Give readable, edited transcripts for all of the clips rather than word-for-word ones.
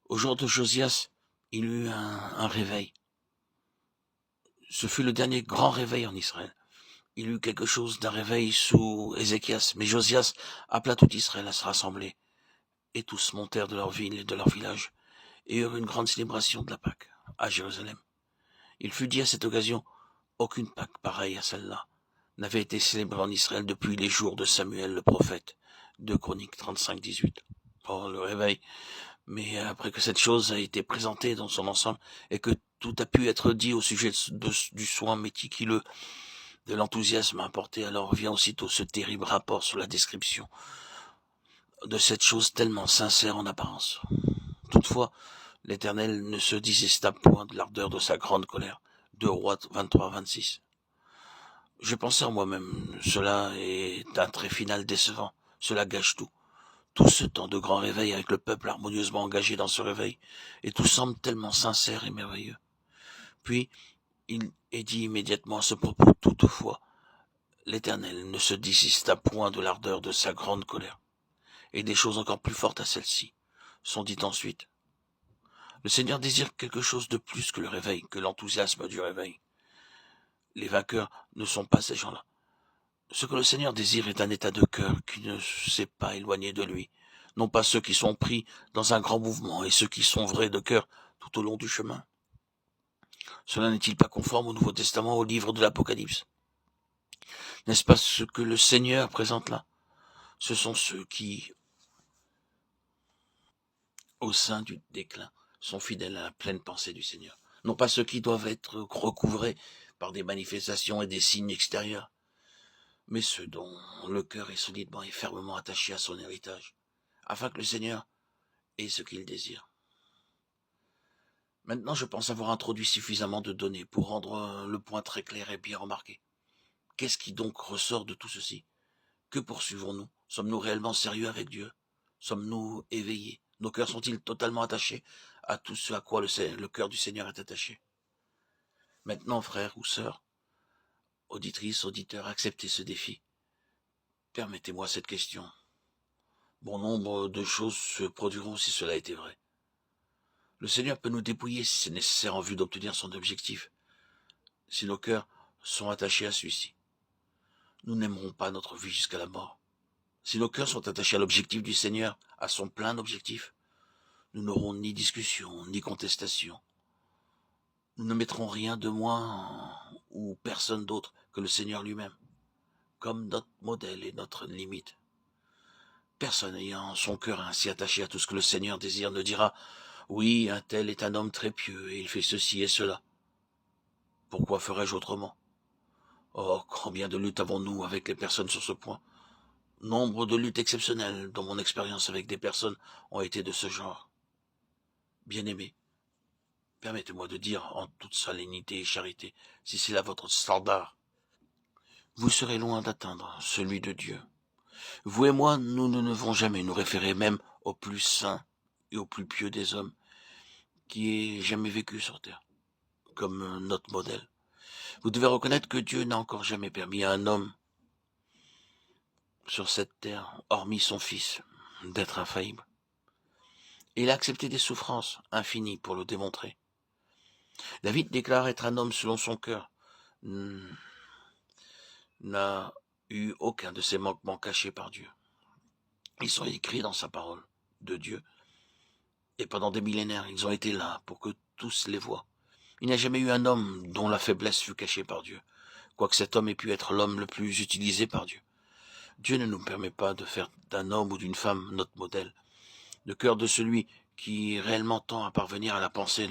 Au jour de Josias, il eut un réveil. Ce fut le dernier grand réveil en Israël. Il eut quelque chose d'un réveil sous Ézéchias, mais Josias appela tout Israël à se rassembler, et tous montèrent de leur ville et de leur village, et eurent une grande célébration de la Pâque à Jérusalem. Il fut dit à cette occasion, aucune Pâque pareille à celle-là n'avait été célébrée en Israël depuis les jours de Samuel le prophète. 2 Chroniques 35-18. Oh, le réveil. Mais après que cette chose a été présentée dans son ensemble et que tout a pu être dit au sujet du soin méticuleux, de l'enthousiasme apporté, alors vient aussitôt ce terrible rapport sur la description de cette chose tellement sincère en apparence. Toutefois, l'Éternel ne se désista point de l'ardeur de sa grande colère. 2 Rois 23-26. Je pensais en moi-même, cela est un trait final décevant, cela gâche tout. Tout ce temps de grand réveil avec le peuple harmonieusement engagé dans ce réveil, et tout semble tellement sincère et merveilleux. Puis, il est dit immédiatement à ce propos, toutefois, l'Éternel ne se désista point de l'ardeur de sa grande colère, et des choses encore plus fortes à celle-ci sont dites ensuite. Le Seigneur désire quelque chose de plus que le réveil, que l'enthousiasme du réveil. Les vainqueurs ne sont pas ces gens-là. Ce que le Seigneur désire est un état de cœur qui ne s'est pas éloigné de lui, non pas ceux qui sont pris dans un grand mouvement et ceux qui sont vrais de cœur tout au long du chemin. Cela n'est-il pas conforme au Nouveau Testament, au livre de l'Apocalypse? N'est-ce pas ce que le Seigneur présente là? Ce sont ceux qui, au sein du déclin, sont fidèles à la pleine pensée du Seigneur. Non pas ceux qui doivent être recouvrés par des manifestations et des signes extérieurs, mais ceux dont le cœur est solidement et fermement attaché à son héritage, afin que le Seigneur ait ce qu'il désire. Maintenant, je pense avoir introduit suffisamment de données pour rendre le point très clair et bien remarqué. Qu'est-ce qui donc ressort de tout ceci? Que poursuivons-nous? Sommes-nous réellement sérieux avec Dieu? Sommes-nous éveillés? Nos cœurs sont-ils totalement attachés à tout ce à quoi le cœur du Seigneur est attaché? Maintenant, frères ou sœurs, auditrices, auditeurs, acceptez ce défi. Permettez-moi cette question. Bon nombre de choses se produiront si cela était vrai. Le Seigneur peut nous dépouiller si c'est nécessaire en vue d'obtenir son objectif, si nos cœurs sont attachés à celui-ci. Nous n'aimerons pas notre vie jusqu'à la mort. Si nos cœurs sont attachés à l'objectif du Seigneur, à son plein objectif, nous n'aurons ni discussion, ni contestation. Nous ne mettrons rien de moins ou personne d'autre que le Seigneur lui-même, comme notre modèle et notre limite. Personne ayant son cœur ainsi attaché à tout ce que le Seigneur désire ne dira « Oui, un tel est un homme très pieux et il fait ceci et cela. Pourquoi ferais-je autrement ?» Oh, combien de luttes avons-nous avec les personnes sur ce point? Nombre de luttes exceptionnelles dont mon expérience avec des personnes ont été de ce genre. Bien-aimés, permettez-moi de dire en toute solennité et charité, si c'est là votre standard, vous serez loin d'atteindre celui de Dieu. Vous et moi, nous ne devons jamais nous référer même au plus saint et au plus pieux des hommes qui ait jamais vécu sur terre, comme notre modèle. Vous devez reconnaître que Dieu n'a encore jamais permis à un homme sur cette terre, hormis son Fils, d'être infaillible. Et il a accepté des souffrances infinies pour le démontrer. David déclare être un homme selon son cœur, n'a eu aucun de ses manquements cachés par Dieu. Ils sont écrits dans sa parole de Dieu. Et pendant des millénaires, ils ont été là pour que tous les voient. Il n'y a jamais eu un homme dont la faiblesse fut cachée par Dieu, quoique cet homme ait pu être l'homme le plus utilisé par Dieu. Dieu ne nous permet pas de faire d'un homme ou d'une femme notre modèle. Le cœur de celui qui réellement tend à parvenir à la pensée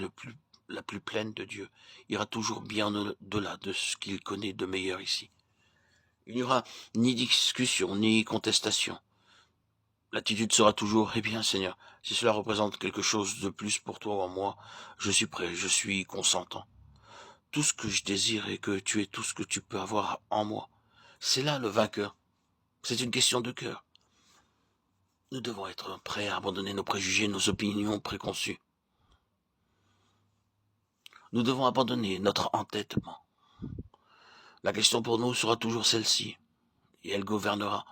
la plus pleine de Dieu ira toujours bien au-delà de ce qu'il connaît de meilleur ici. Il n'y aura ni discussion, ni contestation. L'attitude sera toujours, eh bien Seigneur, si cela représente quelque chose de plus pour toi ou en moi, je suis prêt, je suis consentant. Tout ce que je désire est que tu aies tout ce que tu peux avoir en moi. C'est là le vainqueur. C'est une question de cœur. Nous devons être prêts à abandonner nos préjugés, nos opinions préconçues. Nous devons abandonner notre entêtement. La question pour nous sera toujours celle-ci, et elle gouvernera.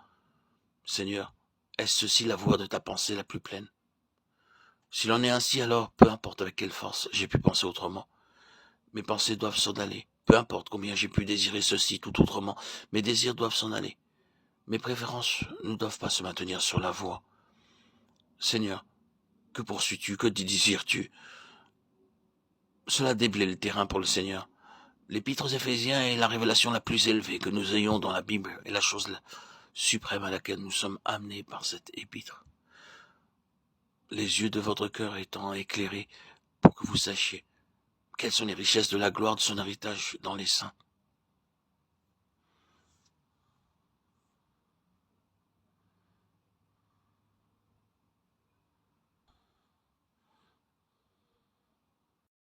Seigneur, est-ce ceci la voie de ta pensée la plus pleine? S'il en est ainsi, alors peu importe avec quelle force j'ai pu penser autrement. Mes pensées doivent s'en aller. Peu importe combien j'ai pu désirer ceci tout autrement, mes désirs doivent s'en aller. Mes préférences ne doivent pas se maintenir sur la voie. Seigneur, que poursuis-tu, que désires-tu? Cela déblaye le terrain pour le Seigneur. L'Épître aux Éphésiens est la révélation la plus élevée que nous ayons dans la Bible et la chose suprême à laquelle nous sommes amenés par cette épître. Les yeux de votre cœur étant éclairés pour que vous sachiez quelles sont les richesses de la gloire de son héritage dans les saints,